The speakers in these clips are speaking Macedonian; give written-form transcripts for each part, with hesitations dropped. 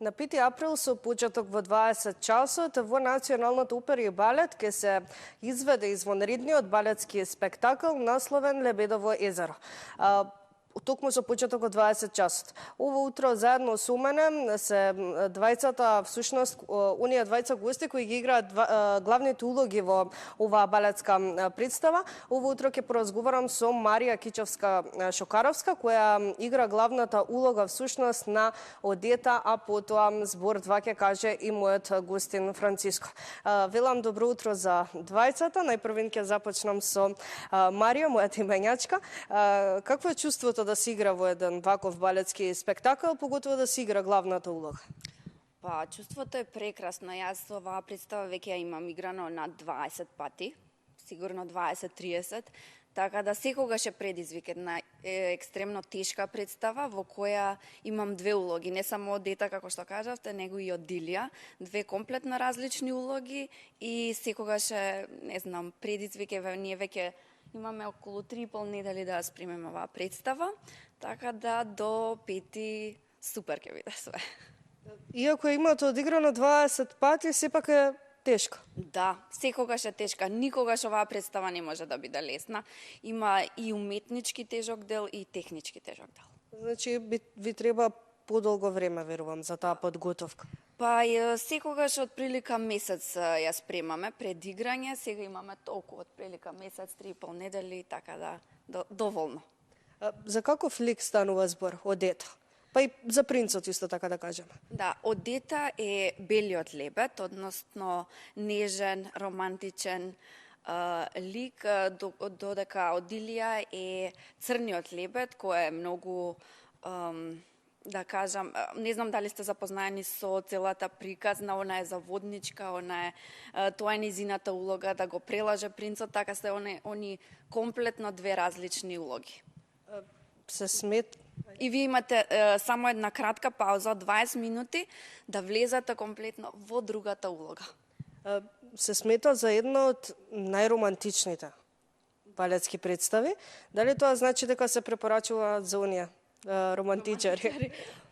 На 5 април со почеток во 20 часот во Националната опера и балет ќе се изведе извонредниот балетски спектакл насловен Лебедово езеро. Токму со почеток од 20 часот. Ово утро заедно со мене се двајцата, всушност, оние двајца гости кои ги играат главните улоги во оваа балетска представа. Ово утро ќе поразговарам со Марија Кичевска-Шокаровска, која игра главната улога всушност на Одета, а потоа збор 2 ќе каже и мојот гостин Франциско. Велам добро утро за двајцата. Најпрвен ќе започнам со Марија, мојата именјачка. Какво е чувството да се игра во еден ваков балетски спектакл, поготово да се игра главната улога? Па, чувството е прекрасно. Јас оваа представа веќе ја имам играно на 20 пати, сигурно 20-30, така да секогаш е предизвик, една екстремно тешка представа во која имам две улоги, не само Одета, како што кажавте, него и Одилија, две комплетно различни улоги и секогаш е, не знам, предизвик е, ние веќе имаме околу 3,5 недели да ја спремеме оваа представа, така да до 5 супер ќе биде све. Иако имате одиграно 20 пати, сепак е тешко. Да, секогаш е тешка. Никогаш оваа представа не може да биде лесна. Има и уметнички тежок дел и технички тежок дел. Значи, ви треба подолго време, верувам, за таа подготовка. Па, секогаш од прилика месец ја спремаме пред играње, сега имаме толку од прилика месец, 3,5 недели, така да доволно. За каков лик станува збор, Одета? Па и за принцот исто така да кажеме. Да, Одета е белиот лебед, односно нежен, романтичен лик, додека Одилија е црниот лебед, кој е многу да кажам, не знам дали сте запознаени со целата приказна, она е заводничка, она е, тоа е низината улога да го прелаже принцот, така се они комплетно две различни улоги. Се смет. И вие имате само една кратка пауза од 20 минути да влезете комплетно во другата улога. Се смета за една од најромантичните балетски представи. Дали тоа значи дека се препорачува за оние романтичари?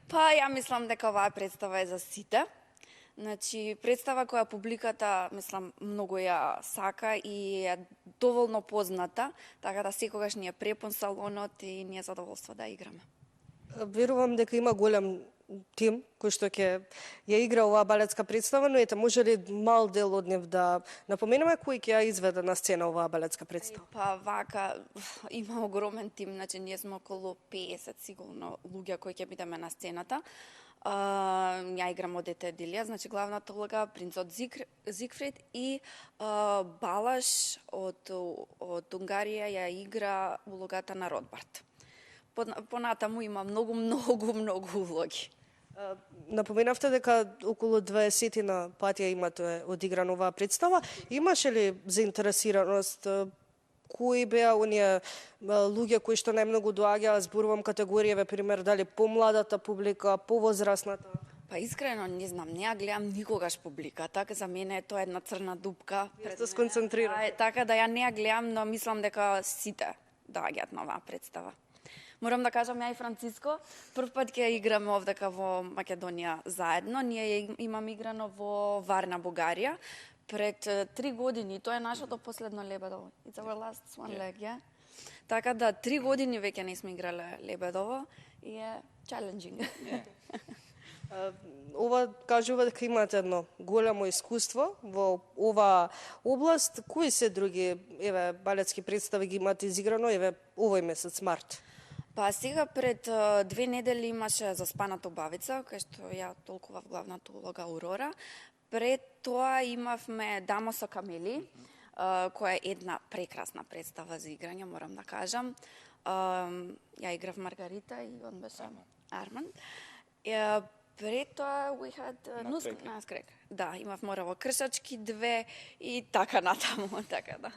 Па, ја мислам дека оваа представа е за сите. Значи, представа која публиката, мислам, многу ја сака и е доволно позната, така да секогаш ни е препун салонот и ни е задоволство да играме. Верувам дека има голем тим кој што ќе ја игра оваа балетска представа, но ете, може ли мал дел од нив да напоменеме кој ќе ја изведе на сцена оваа балетска представа? Па вака, има огромен тим, значи ние сме околу 50 сигурно луѓе кои ќе бидеме на сцената. Ја играм Одета Одилија, значи главната улога, принцот Зигфрид и Балаш од Унгарија ја игра улогата на Ротбард. Понатаму има многу улоги. Напоменавте дека околу 20 на пати имате одиграна оваа представа. Имаше ли заинтересираност? Кои беа оние луѓе кои што најмногу доаѓаа, зборувам категоријаве, пример, дали помладата публика, повозрасната? Па искрено не знам, не ја гледам никогаш публиката, за мене тоа е една црна дупка. Сте сконцентрирани. Така да ја не ја гледам, но мислам дека сите доаѓаат на оваа представа. Морам да кажам, ја и Франциско, прв пат ќе играме овдека во Македонија заедно. Ние имаме играно во Варна, Бугарија, пред 3 години. Тоа е нашето последно Лебедово. It's our last one leg, yeah? Така да 3 години веќе не сме играле Лебедово и е challenging. Ова кажува дека имате едно големо искуство во оваа област. Кои се други балетски представи ги имате изиграно овој месец март? Па сега пред 2 недели имаше Заспаната убавица, кај што ја толкував главната улога Аурора. Пред тоа имавме Дама со камели, која е една прекрасна представа за играње, морам да кажам. Ја играв Маргарита и он беше Арман. Пред тоа we had Nutskrick. Да, имав Мораво кршачки 2 и така натаму, така да.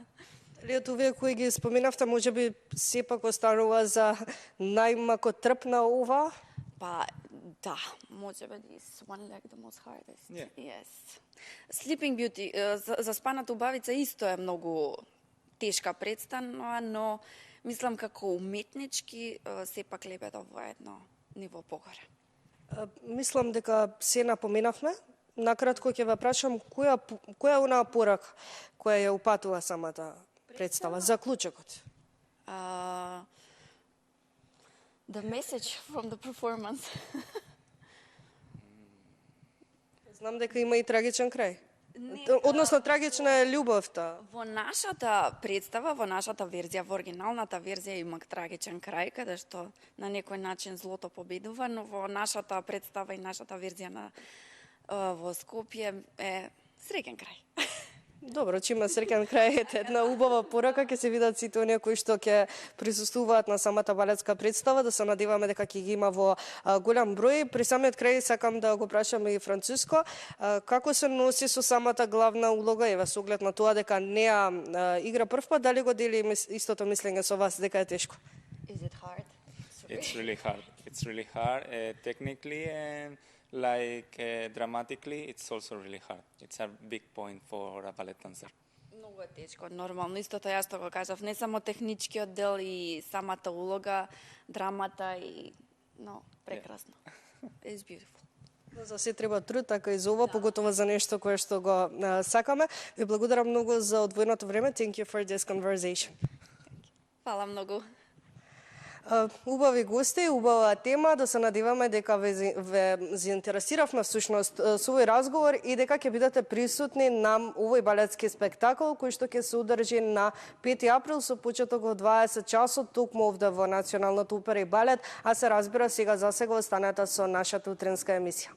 Лиот овие кои ги споменавте, може би сепак останува за најмако трпна ова? Па, да, може би this one leg the most hardest. Yeah. Yes. Sleeping Beauty, Заспаната убавица исто е многу тешка представа, но мислам како уметнички сепак Лебедово е едно ниво погоре. Мислам дека се напоменавме. Накратко ќе ве прашам која е онаа порака која ја упатува самата представа, заклучокот. The message from the performance. Знам дека има и трагичен крај. Односно, трагична е љубовта. Во нашата представа, во нашата верзија, во оригиналната верзија има трагичен крај, каде што на некој начин злото победува, но во нашата представа и нашата верзија во Скопје е среќен крај. Добро, че има среќен крај, ете една убава порака, ќе се видат сите оние кои што ќе присуствуваат на самата балетска представа, да се надеваме дека ќе ги има во голем број. При самиот крај сакам да го прашам и Франциско, како се носи со самата главна улога, еве со оглед на тоа дека не игра прв пат, дали го дели истото мислење со вас дека е тешко? Is it hard? It's really hard. It's really hard technically and dramatically. It's also really hard. It's a big point for a ballet dancer. Многу е тешко, нормално. Истото ја што го кажав, не само техничкиот дел и самата улога, драмата и прекрасно. It's beautiful. За се треба труд, така и за ова, поготово за нешто кое што го сакаме. Ви благодарам многу за одвоеното време. Thank you for this conversation. Фала многу. Убави гости, убава тема, да се надеваме дека ве заинтересиравме всушност со овој разговор и дека ќе бидете присутни на овој балетски спектакл кој што ќе се одржи на 5 април со почеток во 20 часот токму овде во Националната опера и балет, а се разбира сега останете со нашата утринска емисија.